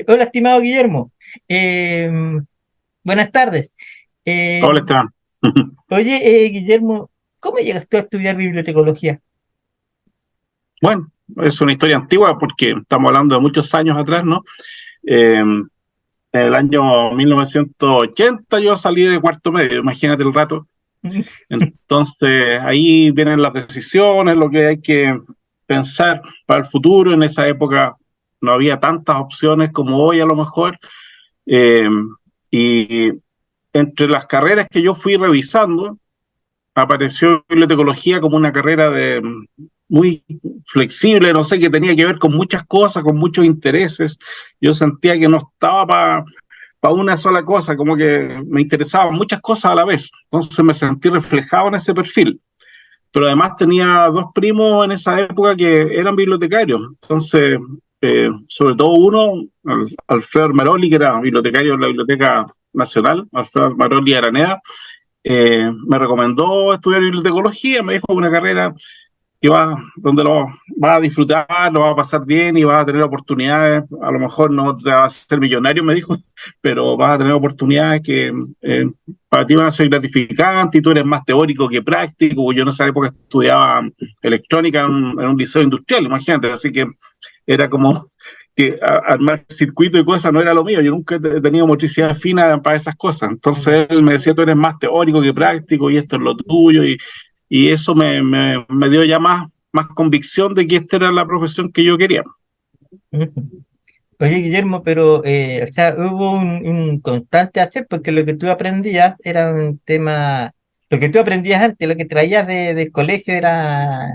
Hola, estimado Guillermo. Eh, Buenas tardes. Eh, Hola, Esteban. Oye, Guillermo, ¿cómo llegaste a estudiar bibliotecología? Bueno, es una historia antigua porque estamos hablando de muchos años atrás, ¿no? En el año 1980 yo salí de cuarto medio, imagínate el rato. Entonces ahí vienen las decisiones, lo que hay que pensar para el futuro. En esa época no había tantas opciones como hoy a lo mejor. Eh, y entre las carreras que yo fui revisando, apareció bibliotecología como una carrera muy flexible, no sé, que tenía que ver con muchas cosas, con muchos intereses. Yo sentía que no estaba para una sola cosa, como que me interesaban muchas cosas a la vez. Entonces me sentí reflejado en ese perfil. Pero además tenía dos primos en esa época que eran bibliotecarios. Entonces, sobre todo uno, Alfredo Maroli, que era bibliotecario de la Biblioteca Nacional, Alfredo Maroli Araneda, me recomendó estudiar bibliotecología, me dijo una carrera que donde lo va a disfrutar, lo va a pasar bien y va a tener oportunidades. A lo mejor no te vas a ser millonario, me dijo, pero vas a tener oportunidades que para ti van a ser gratificantes y tú eres más teórico que práctico. Yo en esa época estudiaba electrónica en un liceo industrial, imagínate, así que era como que armar circuito y cosas no era lo mío. Yo nunca he tenido motricidad fina para esas cosas. Entonces él me decía, tú eres más teórico que práctico y esto es lo tuyo. Y eso me dio ya más convicción de que esta era la profesión que yo quería. Oye, Guillermo, pero o sea, hubo un constante hacer porque lo que tú aprendías era un tema, lo que tú aprendías antes, lo que traías del colegio era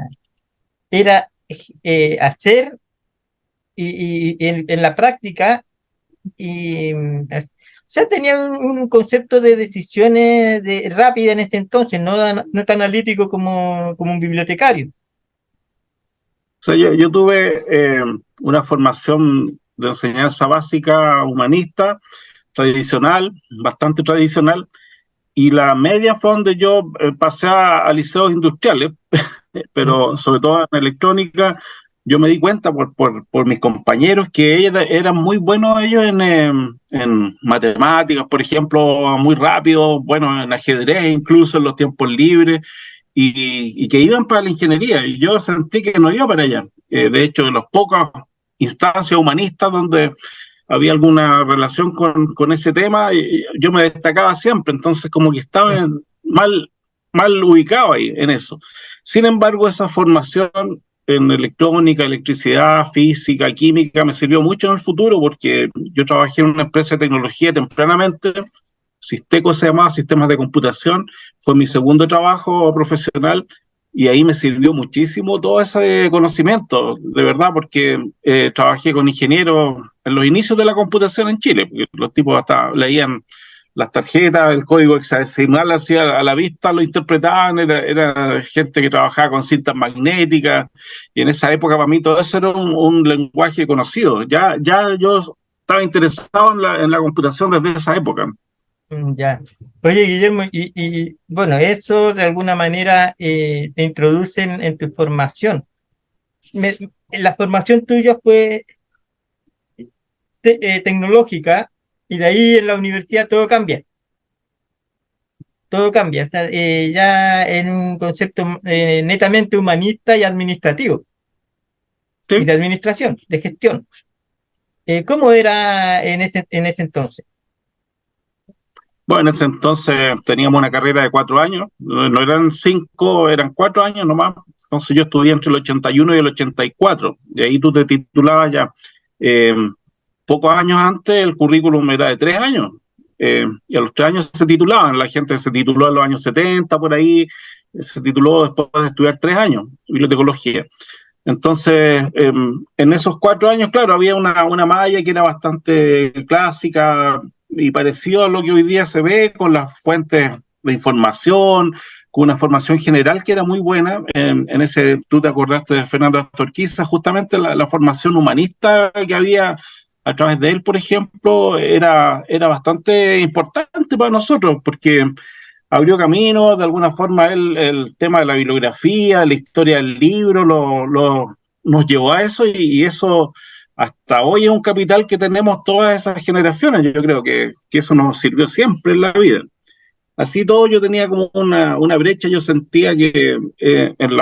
hacer y en la práctica. O sea, tenía un concepto de decisiones rápida en ese entonces, no tan analítico como un bibliotecario. O sea, yo tuve una formación de enseñanza básica humanista, tradicional, bastante tradicional, y la media fue donde yo pasé a liceos industriales, pero sobre todo en electrónica, yo me di cuenta por mis compañeros que eran muy buenos ellos en matemáticas, por ejemplo, muy rápido, bueno, en ajedrez, incluso en los tiempos libres, y que iban para la ingeniería, y yo sentí que no iba para allá. De hecho, en las pocas instancias humanistas donde había alguna relación con ese tema, y yo me destacaba siempre, entonces como que estaba mal ubicado ahí en eso. Sin embargo, esa formación en electrónica, electricidad, física, química, me sirvió mucho en el futuro porque yo trabajé en una empresa de tecnología tempranamente. Sisteco se llamaba, Sistemas de Computación, fue mi segundo trabajo profesional y ahí me sirvió muchísimo todo ese conocimiento, de verdad, porque trabajé con ingenieros en los inicios de la computación en Chile, porque los tipos hasta leían las tarjetas, el código hexadecimal así a la vista lo interpretaban, era gente que trabajaba con cintas magnéticas, y en esa época para mí todo eso era un lenguaje conocido. Ya yo estaba interesado en la computación desde esa época. Ya. Oye, Guillermo, bueno, eso de alguna manera te introduce en tu formación. La formación tuya fue tecnológica y de ahí en la universidad todo cambia, o sea, ya en un concepto netamente humanista y administrativo, y ¿Sí? de administración, de gestión. ¿Cómo era en ese entonces? Bueno, en ese entonces teníamos una carrera de 4 años, no eran 5, eran 4 años nomás. Entonces yo estudié entre el 81 y el 84, y ahí tú te titulabas ya. Eh, Pocos años antes el currículum era de 3 años, y a los 3 años se titulaban, la gente se tituló en los años 70 por ahí, se tituló después de estudiar 3 años, bibliotecología. Entonces, en esos 4 años, claro, había una malla que era bastante clásica y parecido a lo que hoy día se ve con las fuentes de información, con una formación general que era muy buena. En ese, tú te acordaste de Fernando Astorquiza, justamente la formación humanista que había a través de él, por ejemplo, era bastante importante para nosotros, porque abrió camino, de alguna forma el tema de la bibliografía, la historia del libro, nos llevó a eso y eso hasta hoy es un capital que tenemos todas esas generaciones. Yo creo que eso nos sirvió siempre en la vida. Así todo yo tenía como una brecha, yo sentía que en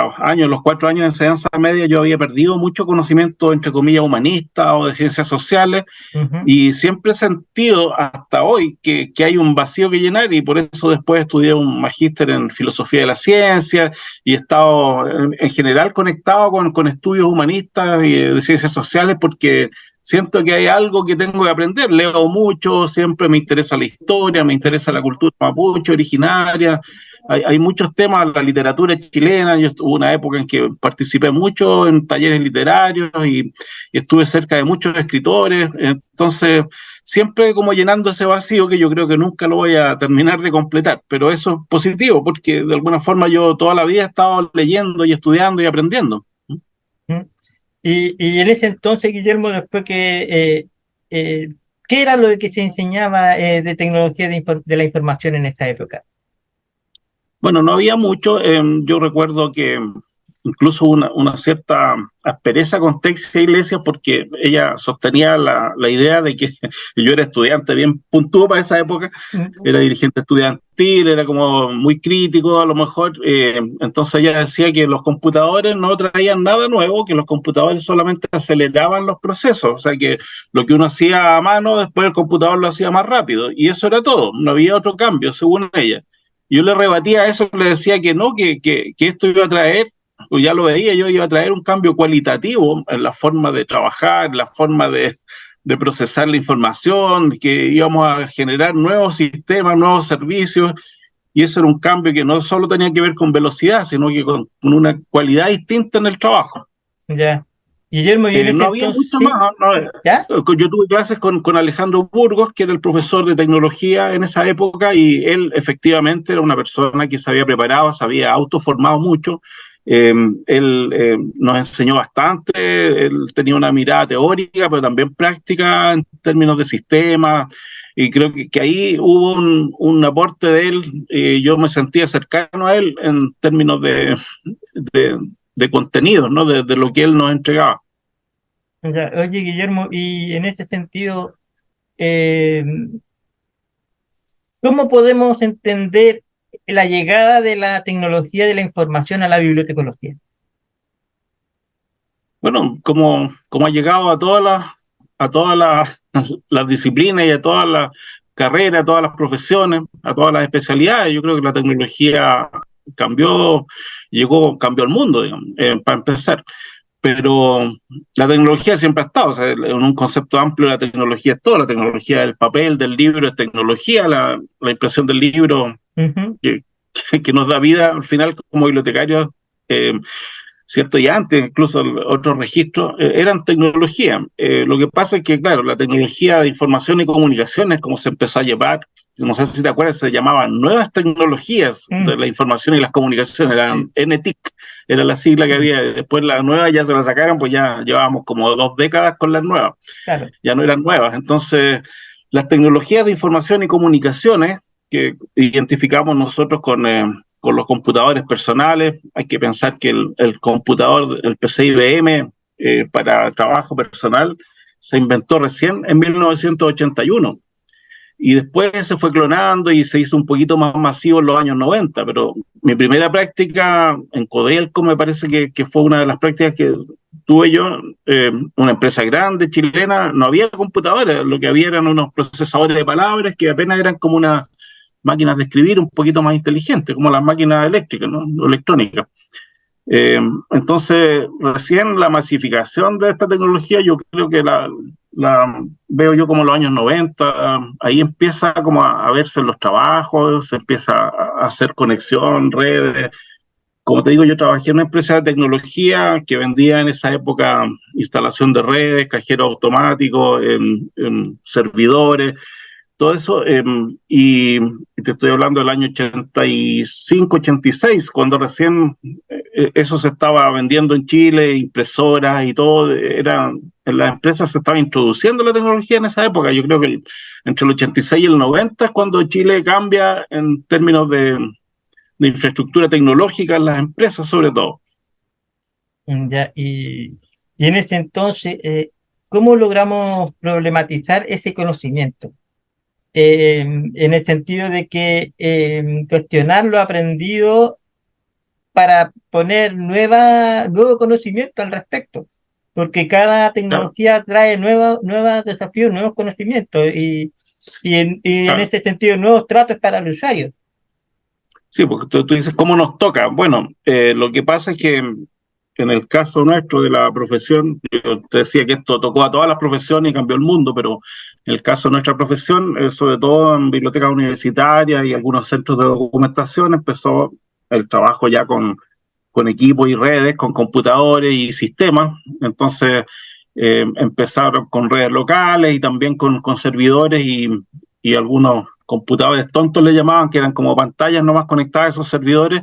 los 4 años de enseñanza media yo había perdido mucho conocimiento, entre comillas, humanista o de ciencias sociales, Ujú. y siempre he sentido hasta hoy que hay un vacío que llenar, y por eso después estudié un magíster en filosofía de la ciencia y he estado en general conectado con estudios humanistas y de ciencias sociales, porque siento que hay algo que tengo que aprender. Leo mucho, siempre me interesa la historia, me interesa la cultura mapuche originaria. Hay muchos temas, la literatura chilena. Yo hubo una época en que participé mucho en talleres literarios y estuve cerca de muchos escritores. Entonces, siempre como llenando ese vacío que yo creo que nunca lo voy a terminar de completar. Pero eso es positivo, porque de alguna forma yo toda la vida he estado leyendo y estudiando y aprendiendo. ¿Mm? Y en ese entonces, Guillermo, después ¿qué era lo que se enseñaba de tecnología de la información en esa época? Bueno, no había mucho. Yo recuerdo que incluso una cierta aspereza con Texia Iglesias, porque ella sostenía la idea de que yo era estudiante bien puntúo para esa época, Mm. era dirigente estudiantil, era como muy crítico a lo mejor. Entonces ella decía que los computadores no traían nada nuevo, que los computadores solamente aceleraban los procesos, o sea que lo que uno hacía a mano, después el computador lo hacía más rápido, y eso era todo, no había otro cambio, según ella. Yo le rebatía a eso, le decía que no, que esto iba a traer, o ya lo veía, yo iba a traer un cambio cualitativo en la forma de trabajar, en la forma de procesar la información, que íbamos a generar nuevos sistemas, nuevos servicios, y eso era un cambio que no solo tenía que ver con velocidad, sino que con una cualidad distinta en el trabajo. Ya. Guillermo, y en ese No había entonces, mucho sí, más, ¿no? ¿ya? Yo tuve clases con Alejandro Burgos, que era el profesor de tecnología en esa época, y él efectivamente era una persona que se había preparado, se había autoformado mucho. Él nos enseñó bastante, él tenía una mirada teórica, pero también práctica en términos de sistemas, y creo que ahí hubo un aporte de él. Yo me sentía cercano a él en términos de, de contenidos, ¿no? De lo que él nos entregaba. Ya. Oye, Guillermo, y en ese sentido, eh, ¿cómo podemos entender la llegada de la tecnología de la información a la bibliotecología? Bueno, como ha llegado las disciplinas y a todas las carreras, a todas las profesiones, a todas las especialidades. Yo creo que la tecnología cambió, cambió el mundo, digamos, para empezar. Pero la tecnología siempre ha estado, o sea, en un concepto amplio la tecnología es todo, la tecnología del papel, del libro es tecnología, la impresión del libro Ujú. que, que nos da vida al final como bibliotecarios. eh, ¿Cierto? Y antes, incluso otros registros, eran tecnología. Lo que pasa es que, claro, la tecnología de información y comunicaciones, como se empezó a llevar, no sé si te acuerdas, se llamaban nuevas tecnologías de Mm. la información y las comunicaciones, eran Sí. NTIC, era la sigla que Mm. había. Después la nueva ya se la sacaron, pues ya llevábamos como 2 décadas con las nuevas, Claro. ya no eran nuevas. Entonces, las tecnologías de información y comunicaciones que identificamos nosotros con los computadores personales, hay que pensar que el computador, el PC IBM, para trabajo personal, se inventó recién en 1981 y después se fue clonando y se hizo un poquito más masivo en los años 90, pero mi primera práctica en Codelco me parece que fue una de las prácticas que tuve yo, una empresa grande, chilena. No había computadores, lo que había eran unos procesadores de palabras que apenas eran como unas máquinas de escribir un poquito más inteligentes, como las máquinas eléctricas, ¿no? Electrónicas. Entonces, recién la masificación de esta tecnología, yo creo que la veo yo como los años 90. Ahí empieza como a verse en los trabajos, se empieza a hacer conexión, redes. Como te digo, yo trabajé en una empresa de tecnología que vendía en esa época instalación de redes, cajero automático, en servidores, todo eso. Y te estoy hablando del año 85, 86, cuando recién eso se estaba vendiendo en Chile, impresoras y todo. En las empresas se estaba introduciendo la tecnología en esa época. Yo creo que entre el 86 y el 90 es cuando Chile cambia en términos de infraestructura tecnológica en las empresas, sobre todo. Ya. Y en ese entonces, ¿cómo logramos problematizar ese conocimiento? En el sentido de que cuestionar lo aprendido para poner nuevo conocimiento al respecto, porque cada Claro, tecnología trae nuevos desafíos, nuevos conocimientos y en claro. ese sentido nuevos tratos para el usuario. Sí, porque tú dices cómo nos toca. Bueno, lo que pasa es que en el caso nuestro de la profesión, yo te decía que esto tocó a todas las profesiones y cambió el mundo, pero en el caso de nuestra profesión, sobre todo en bibliotecas universitarias y algunos centros de documentación, empezó el trabajo ya con equipos y redes, con computadores y sistemas. Entonces, empezaron con redes locales y también con servidores y algunos computadores tontos le llamaban, que eran como pantallas nomás conectadas a esos servidores,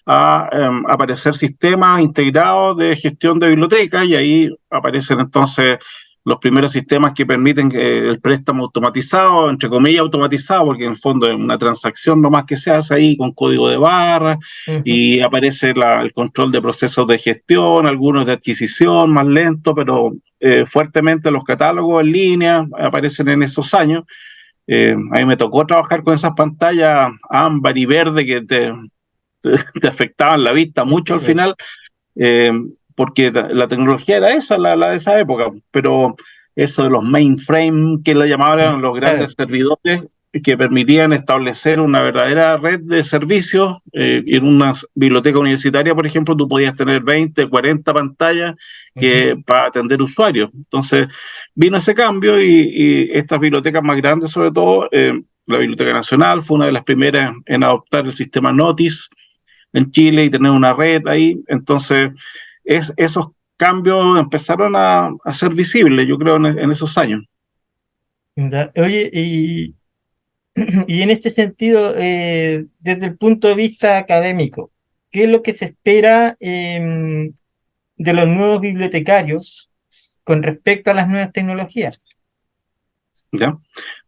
a aparecer sistemas integrados de gestión de bibliotecas y ahí aparecen entonces los primeros sistemas que permiten el préstamo automatizado, entre comillas automatizado, porque en el fondo es una transacción nomás que se hace ahí con código de barra Ujú. y aparece el control de procesos de gestión, algunos de adquisición más lento, pero fuertemente los catálogos en línea aparecen en esos años. A mí me tocó trabajar con esas pantallas ámbar y verde que te afectaban la vista mucho Sí, al pues. final, eh, porque la tecnología era esa, la de esa época, pero eso de los mainframe que le llamaban los Claro. grandes servidores que permitían establecer una verdadera red de servicios. En una biblioteca universitaria, por ejemplo, tú podías tener 20, 40 pantallas Ujú. para atender usuarios. Entonces vino ese cambio y estas bibliotecas más grandes, sobre todo, la Biblioteca Nacional fue una de las primeras en adoptar el sistema Notice en Chile y tener una red ahí. Entonces, esos cambios empezaron a ser visibles, yo creo, en esos años. Ya. Oye, y en este sentido, desde el punto de vista académico, ¿qué es lo que se espera de los nuevos bibliotecarios con respecto a las nuevas tecnologías? ¿Ya?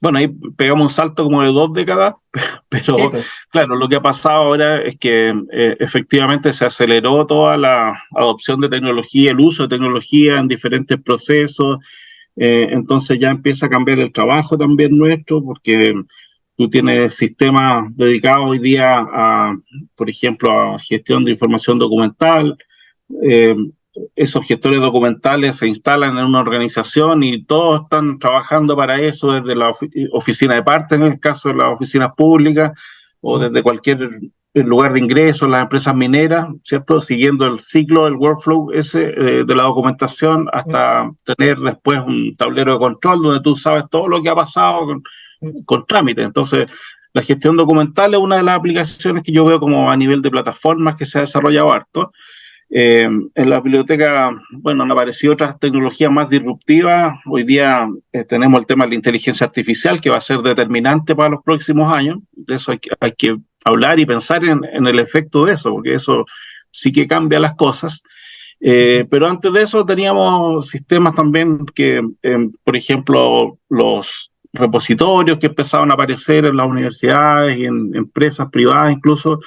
Bueno, ahí pegamos un salto como de 2 décadas, Sí, pero pues. claro, lo que ha pasado ahora es que efectivamente se aceleró toda la adopción de tecnología, el uso de tecnología en diferentes procesos. Entonces ya empieza a cambiar el trabajo también nuestro, porque tú tienes sistemas dedicados hoy día a, por ejemplo, a gestión de información documental. eh, Esos gestores documentales se instalan en una organización y todos están trabajando para eso desde la oficina de parte, en el caso de las oficinas públicas, o Mm, desde cualquier lugar de ingreso, las empresas mineras, ¿cierto? Siguiendo el ciclo, el workflow ese de la documentación mm, hasta tener después un tablero de control donde tú sabes todo lo que ha pasado mm. con trámites. Entonces, la gestión documental es una de las aplicaciones que yo veo como a nivel de plataformas que se ha desarrollado harto. En la biblioteca, bueno, han aparecido otras tecnologías más disruptivas. Hoy día tenemos el tema de la inteligencia artificial que va a ser determinante para los próximos años. De eso hay que hablar y pensar en el efecto de eso, porque eso sí que cambia las cosas. Pero antes de eso teníamos sistemas también que, por ejemplo, los repositorios que empezaban a aparecer en las universidades y en empresas privadas incluso,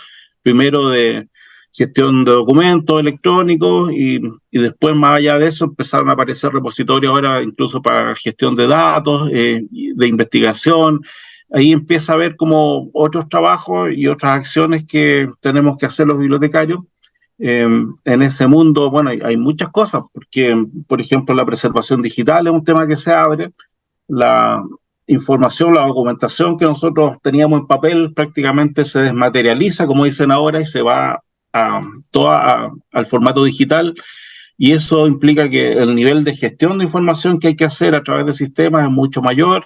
primero de gestión de documentos electrónicos y después más allá de eso empezaron a aparecer repositorios ahora incluso para gestión de datos, de investigación. Ahí empieza a haber como otros trabajos y otras acciones que tenemos que hacer los bibliotecarios. En ese mundo, bueno, hay muchas cosas, porque, por ejemplo, la preservación digital es un tema que se abre, la información, la documentación que nosotros teníamos en papel prácticamente se desmaterializa, como dicen ahora, y se va al formato digital, y eso implica que el nivel de gestión de información que hay que hacer a través de sistemas es mucho mayor,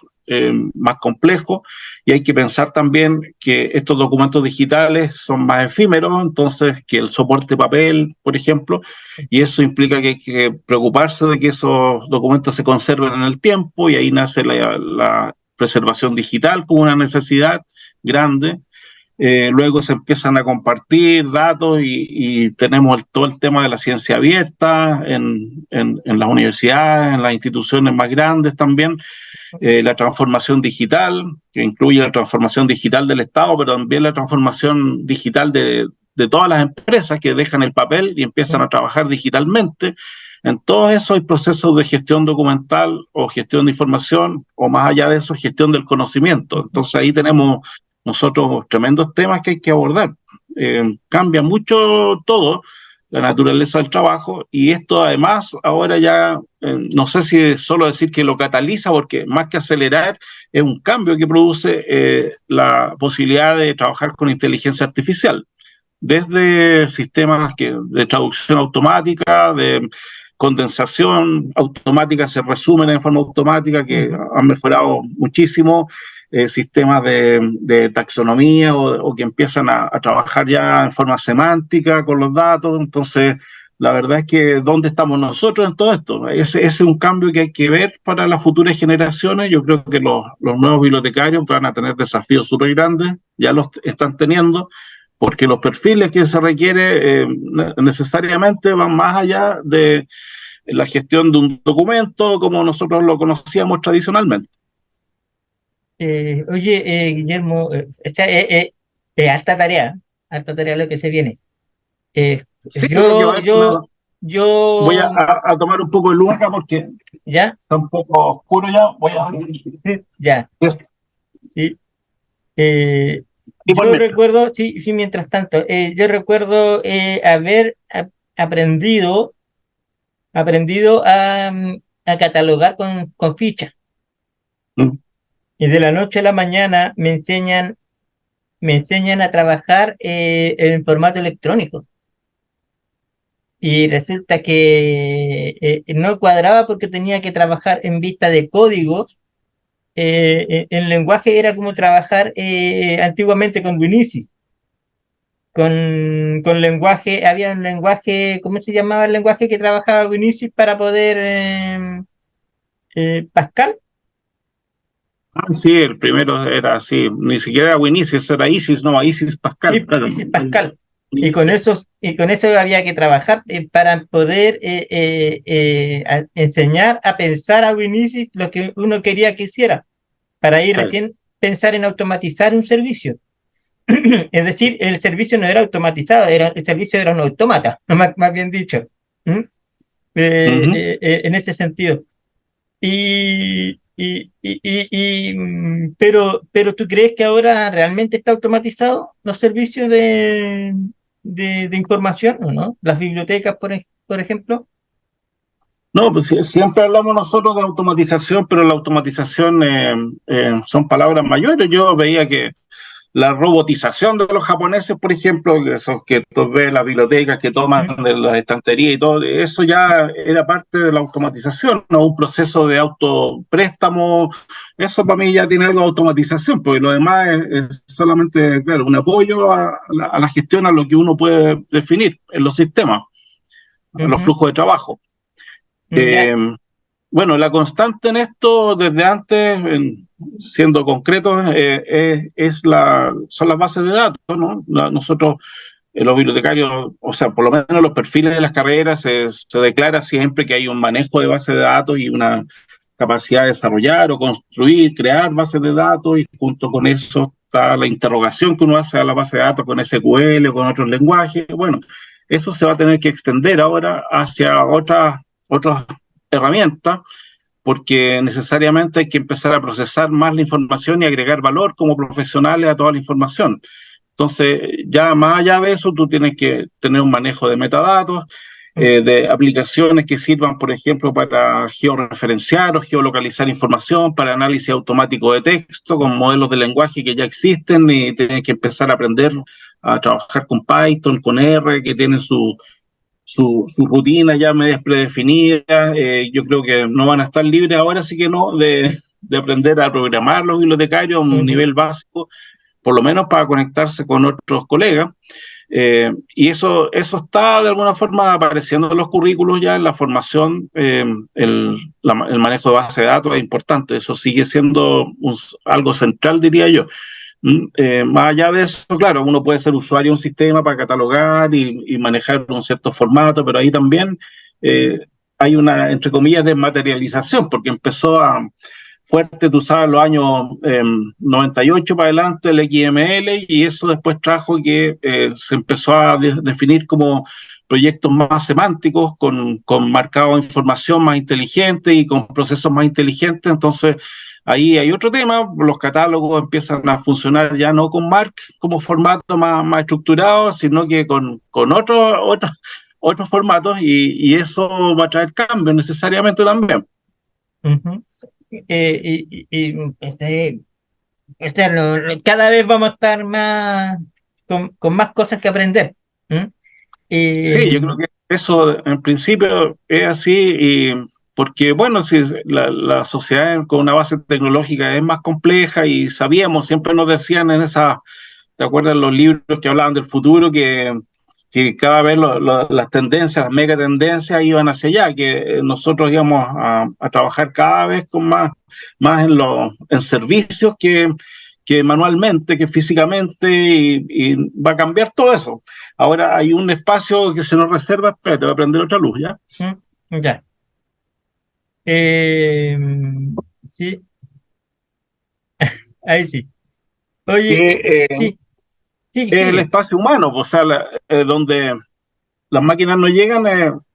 más complejo, y hay que pensar también que estos documentos digitales son más efímeros, entonces que el soporte papel, por ejemplo, y eso implica que hay que preocuparse de que esos documentos se conserven en el tiempo, y ahí nace la preservación digital como una necesidad grande. Luego se empiezan a compartir datos y tenemos todo el tema de la ciencia abierta en las universidades, en las instituciones más grandes también, la transformación digital, que incluye la transformación digital del Estado, pero también la transformación digital de todas las empresas que dejan el papel y empiezan a trabajar digitalmente. En todo eso hay procesos de gestión documental o gestión de información, o más allá de eso, gestión del conocimiento. Entonces ahí tenemos nosotros tremendos temas que hay que abordar. Cambia mucho todo, la naturaleza del trabajo, y esto además ahora ya, no sé si solo decir que lo cataliza, porque más que acelerar, es un cambio que produce la posibilidad de trabajar con inteligencia artificial, desde sistemas de traducción automática, de condensación automática, se resumen en forma automática, que han mejorado muchísimo, sistemas de taxonomía o que empiezan a trabajar ya en forma semántica con los datos. Entonces, la verdad es que ¿dónde estamos nosotros en todo esto? Ese es un cambio que hay que ver para las futuras generaciones. Yo creo que los nuevos bibliotecarios van a tener desafíos súper grandes, ya los están teniendo, porque los perfiles que se requiere necesariamente van más allá de la gestión de un documento como nosotros lo conocíamos tradicionalmente. Oye, Guillermo, esta es harta tarea lo que se viene. Sí, yo creo que voy Yo, a tomar un poco de luz acá porque ¿ya? está un poco oscuro ya. Voy a... Ya, sí. Yo Igualmente. recuerdo, sí, sí, mientras tanto, yo recuerdo haber aprendido, aprendido a catalogar con fichas. Mm. Y de la noche a la mañana me enseñan a trabajar en formato electrónico. Y resulta que no cuadraba porque tenía que trabajar en vista de códigos. El lenguaje era como trabajar antiguamente con Winisi. Con lenguaje, había un lenguaje, ¿cómo se llamaba el lenguaje que trabajaba Winisi para poder Pascal? Ah, sí, el primero era así, ni siquiera era Winisius, era Isis, no, Isis Pascal, Sí, claro. Winisi Pascal. Y con eso había que trabajar para poder enseñar a pensar a Winisi lo que uno quería que hiciera, para ir Claro. recién pensar en automatizar un servicio. Es decir, el servicio no era automatizado, el servicio era un autómata, más bien dicho. ¿Mm? Ujú. En ese sentido. Pero ¿tú crees que ahora realmente está automatizado los servicios de información o no? Las bibliotecas, por ejemplo. No, pues siempre hablamos nosotros de automatización, pero la automatización son palabras mayores. Yo veía que la robotización de los japoneses, por ejemplo, esos que tú ves las bibliotecas que toman ¿Mm? de las estanterías y todo, eso ya era parte de la automatización, no un proceso de autopréstamo. Eso para mí ya tiene algo de automatización, porque lo demás es solamente, claro, un apoyo a la gestión, a lo que uno puede definir en los sistemas, a los Ujú. flujos de trabajo. Ya. Eh, bueno, la constante en esto, desde antes, siendo concretos, son las bases de datos, ¿no? Nosotros, los bibliotecarios, o sea, por lo menos los perfiles de las carreras, se declara siempre que hay un manejo de bases de datos y una capacidad de desarrollar o construir, crear bases de datos, y junto con eso está la interrogación que uno hace a la base de datos con SQL o con otros lenguajes. Bueno, eso se va a tener que extender ahora hacia otras herramientas, porque necesariamente hay que empezar a procesar más la información y agregar valor como profesionales a toda la información. Entonces, ya más allá de eso, tú tienes que tener un manejo de metadatos, de aplicaciones que sirvan, por ejemplo, para georreferenciar o geolocalizar información, para análisis automático de texto, con modelos de lenguaje que ya existen, y tienes que empezar a aprender a trabajar con Python, con R, que tienen su rutina ya media predefinida. Yo creo que no van a estar libres ahora, sí que no, de aprender a programar los bibliotecarios a un Ujú. nivel básico, por lo menos para conectarse con otros colegas. Y eso está de alguna forma apareciendo en los currículos ya en la formación. El manejo de base de datos es importante, eso sigue siendo algo central, diría yo. Más allá de eso, claro, uno puede ser usuario de un sistema para catalogar y manejar un cierto formato, pero ahí también eh, hay una, entre comillas, desmaterialización, porque empezó a fuerte, tú sabes, los años 98 para adelante, el XML, y eso después trajo que se empezó a definir como proyectos más semánticos, con marcado de información más inteligente y con procesos más inteligentes. Entonces, ahí hay otro tema, los catálogos empiezan a funcionar ya no con Mark como formato más estructurado, sino que con otros formatos, y eso va a traer cambios necesariamente también. Ujú. Cada vez vamos a estar más con más cosas que aprender. ¿Mm? Sí, yo creo que eso en principio es así, y porque, bueno, si la sociedad con una base tecnológica es más compleja y sabíamos, siempre nos decían en esa, ¿te acuerdas los libros que hablaban del futuro? Que cada vez las tendencias, las mega tendencias iban hacia allá, que nosotros íbamos a trabajar cada vez con más en servicios que manualmente, que físicamente, y va a cambiar todo eso. Ahora hay un espacio que se nos reserva, espérate, voy a prender otra luz, ¿ya? Ya. Eh, sí, ahí sí. Oye, Que sí, sí, es el sigue. espacio humano, pues, o sea, donde las máquinas no llegan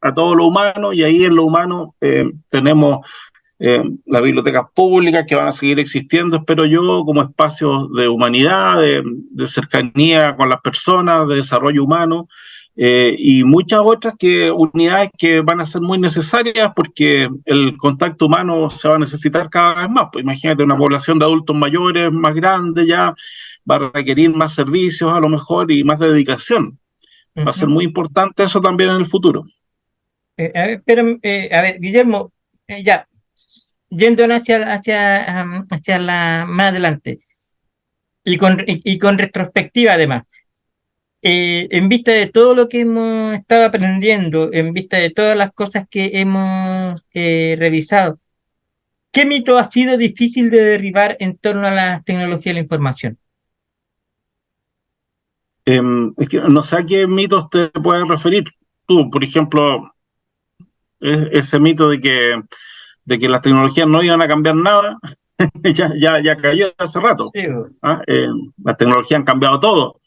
a todo lo humano, y ahí en lo humano tenemos las bibliotecas públicas que van a seguir existiendo, espero yo, como espacios de humanidad, de cercanía con las personas, de desarrollo humano, y muchas otras unidades que van a ser muy necesarias porque el contacto humano se va a necesitar cada vez más. Pues imagínate una población de adultos mayores más grande, ya va a requerir más servicios a lo mejor y más dedicación. Va a ser Ujú. muy importante eso también en el futuro. A ver, pero, a ver, Guillermo, ya, yendo hacia la más adelante y con retrospectiva además, en vista de todo lo que hemos estado aprendiendo, en vista de todas las cosas que hemos revisado, ¿qué mito ha sido difícil de derribar en torno a las tecnologías de la información? Es que no sé a qué mitos te puedes referir tú, por ejemplo, ese mito de que las tecnologías no iban a cambiar nada, ya cayó hace rato. Sí, ¿Ah? Las tecnologías han cambiado todo.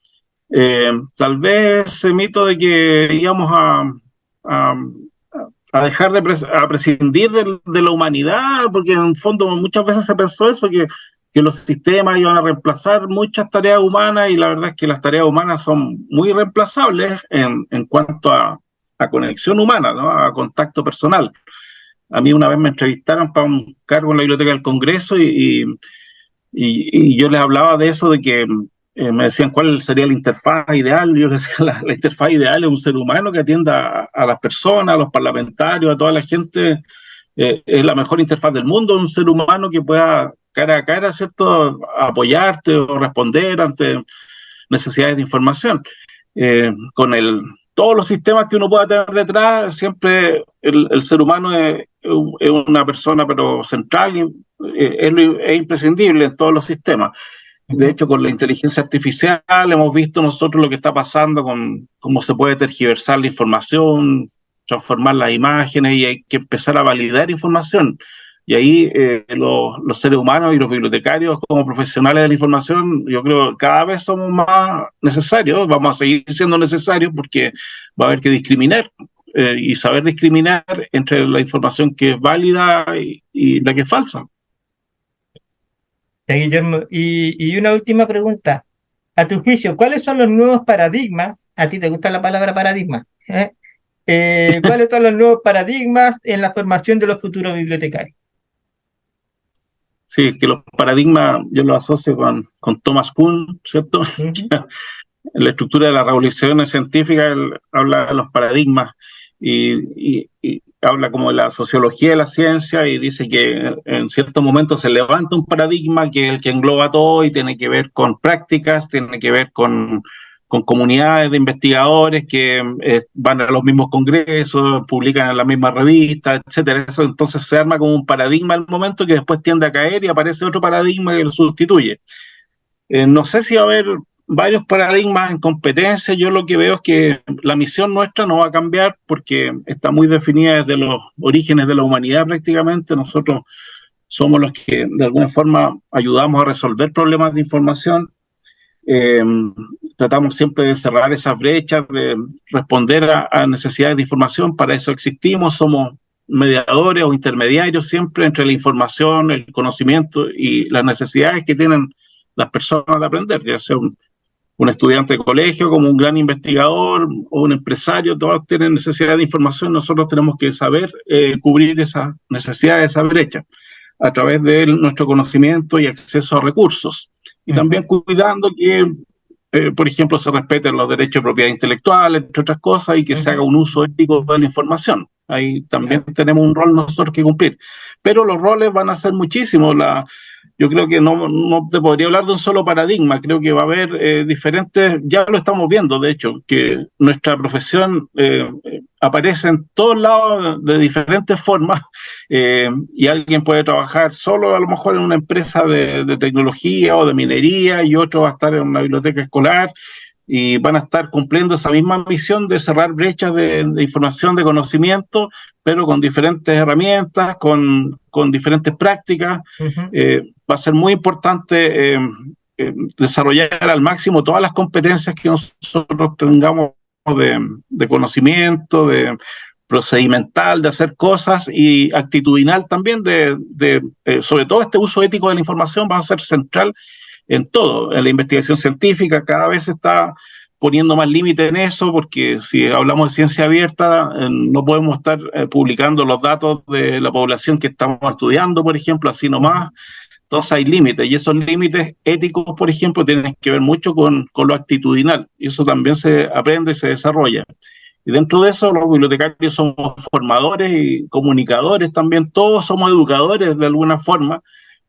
Tal vez ese mito de que íbamos a, a dejar a prescindir de la humanidad, porque en el fondo muchas veces se pensó eso, que los sistemas iban a reemplazar muchas tareas humanas, y la verdad es que las tareas humanas son muy reemplazables en cuanto a conexión humana, ¿no? A contacto personal. A mí una vez me entrevistaron para un cargo en la Biblioteca del Congreso, y yo les hablaba de eso, de que me decían cuál sería la interfaz ideal. Yo les decía, la interfaz ideal es un ser humano que atienda a las personas, a los parlamentarios, a toda la gente. Es la mejor interfaz del mundo, un ser humano que pueda cara a cara, ¿cierto?, apoyarte o responder ante necesidades de información. Con todos los sistemas que uno pueda tener detrás, siempre el ser humano es una persona pero central, y es imprescindible en todos los sistemas. De ujú. hecho, con la inteligencia artificial hemos visto nosotros lo que está pasando con cómo se puede tergiversar la información, transformar las imágenes, y hay que empezar a validar información. Y ahí los seres humanos y los bibliotecarios como profesionales de la información, yo creo que cada vez somos más necesarios, vamos a seguir siendo necesarios porque va a haber que discriminar, y saber discriminar entre la información que es válida y la que es falsa. Ya, Guillermo, y una última pregunta. A tu juicio, ¿cuáles son los nuevos paradigmas? ¿A ti te gusta la palabra paradigma? ¿Cuáles son los nuevos paradigmas en la formación de los futuros bibliotecarios? Sí, es que los paradigmas yo los asocio con Thomas Kuhn, ¿cierto? Ujú, En la estructura de las revoluciones científicas él habla de los paradigmas, y habla como de la sociología de la ciencia, y dice que en ciertos momentos se levanta un paradigma que es el que engloba todo y tiene que ver con prácticas, tiene que ver con comunidades de investigadores que van a los mismos congresos, publican en la misma revista, etcétera. Eso entonces se arma como un paradigma al momento, que después tiende a caer y aparece otro paradigma que lo sustituye. No sé si va a haber varios paradigmas en competencia. Yo lo que veo es que la misión nuestra no va a cambiar porque está muy definida desde los orígenes de la humanidad prácticamente. Nosotros somos los que de alguna forma ayudamos a resolver problemas de información. Eh, tratamos siempre de cerrar esas brechas, de responder a necesidades de información. Para eso existimos, somos mediadores o intermediarios siempre entre la información, el conocimiento y las necesidades que tienen las personas de aprender, ya sea un estudiante de colegio, como un gran investigador o un empresario. Todos tienen necesidad de información. Nosotros tenemos que saber cubrir esa necesidad, esa brecha, a través de nuestro conocimiento y acceso a recursos. Y también cuidando que, por ejemplo, se respeten los derechos de propiedad intelectual, entre otras cosas, y que se haga un uso ético de la información. Ahí también tenemos un rol nosotros que cumplir. Pero los roles van a ser muchísimos. Yo creo que no te podría hablar de un solo paradigma. Creo que va a haber diferentes, ya lo estamos viendo, de hecho, que nuestra profesión aparece en todos lados de diferentes formas, y alguien puede trabajar solo a lo mejor en una empresa de tecnología o de minería, y otro va a estar en una biblioteca escolar, y van a estar cumpliendo esa misma misión de cerrar brechas de información, de conocimiento, pero con diferentes herramientas, con diferentes prácticas. Va a ser muy importante desarrollar al máximo todas las competencias que nosotros tengamos de conocimiento, de procedimental, de hacer cosas, y actitudinal también, sobre todo este uso ético de la información va a ser central en todo. En la investigación científica cada vez se está poniendo más límite en eso, porque si hablamos de ciencia abierta, no podemos estar publicando los datos de la población que estamos estudiando, por ejemplo, así nomás. Entonces hay límites, y esos límites éticos, por ejemplo, tienen que ver mucho con lo actitudinal, y eso también se aprende y se desarrolla. Y dentro de eso, los bibliotecarios somos formadores y comunicadores también, todos somos educadores de alguna forma,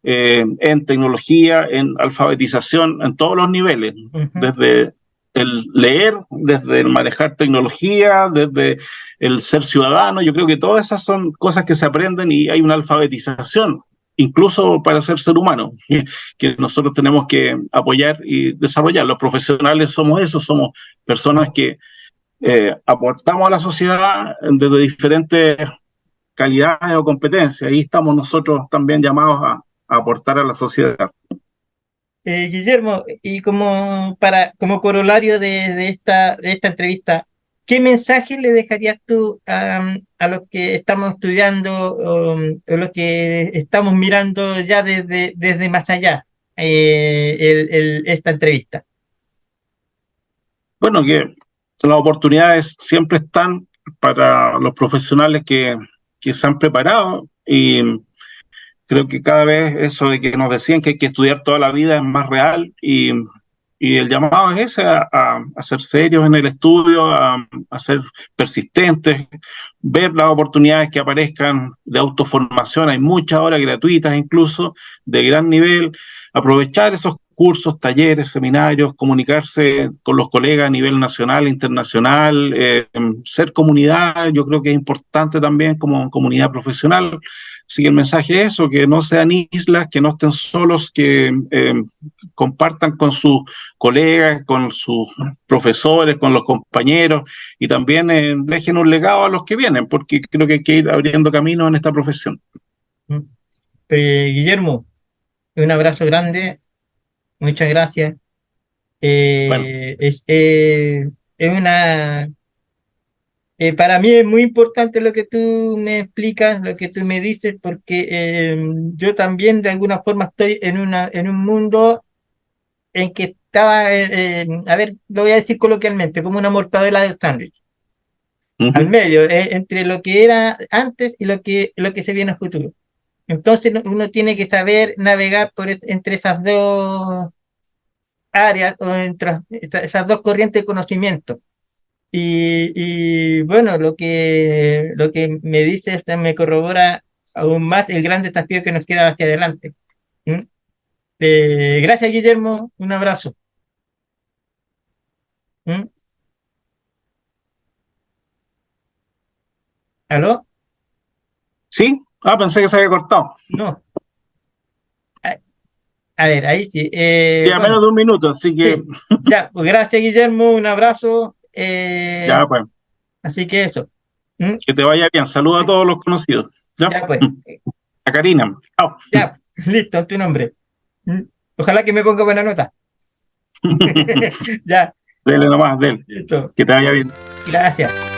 en tecnología, en alfabetización, en todos los niveles, desde el leer, desde el manejar tecnología, desde el ser ciudadano. Yo creo que todas esas son cosas que se aprenden, y hay una alfabetización, incluso para ser humano, que nosotros tenemos que apoyar y desarrollar. Los profesionales somos eso, somos personas que aportamos a la sociedad desde diferentes calidades o competencias. Ahí estamos nosotros también llamados a aportar a la sociedad. Guillermo, y como corolario de esta entrevista, ¿qué mensaje le dejarías tú a los que estamos estudiando, o los que estamos mirando ya desde más allá, esta entrevista? Bueno, que las oportunidades siempre están para los profesionales que se han preparado, y creo que cada vez eso de que nos decían que hay que estudiar toda la vida es más real, y el llamado es ese, a ser serios en el estudio, a ser persistentes, ver las oportunidades que aparezcan de autoformación. Hay muchas ahora gratuitas, incluso de gran nivel. Aprovechar esos cursos, talleres, seminarios, comunicarse con los colegas a nivel nacional, internacional, ser comunidad. Yo creo que es importante también como comunidad profesional. Así que el mensaje es eso, que no sean islas, que no estén solos, que compartan con sus colegas, con sus profesores, con los compañeros, y también dejen un legado a los que vienen, porque creo que hay que ir abriendo camino en esta profesión. Guillermo, un abrazo grande, muchas gracias. Bueno, Es una para mí es muy importante lo que tú me explicas, lo que tú me dices, porque yo también de alguna forma estoy en un mundo en que estaba, a ver, lo voy a decir coloquialmente, como una mortadela de sándwich, al medio, entre lo que era antes y lo que se viene a futuro. Entonces uno tiene que saber navegar entre esas dos áreas, o entre esas dos corrientes de conocimiento. Bueno, lo que me dices me corrobora aún más el gran desafío que nos queda hacia adelante. ¿Mm? Gracias, Guillermo. Un abrazo. ¿Mm? ¿Aló? ¿sí? Pensé que se había cortado. No. A, a ver, ahí sí. Ya menos Bueno, de un minuto, así que sí. Ya, pues gracias, Guillermo. Un abrazo. ya, pues, Así que eso. ¿Mm? que te vaya bien. Saludos a todos los conocidos. ¿Ya? Ya, pues. A Karina. Chao. Ya, listo, tu nombre. ¿Mm? Ojalá que me ponga buena nota. Ya. Dele nomás, dele. Listo. Que te vaya bien. Gracias.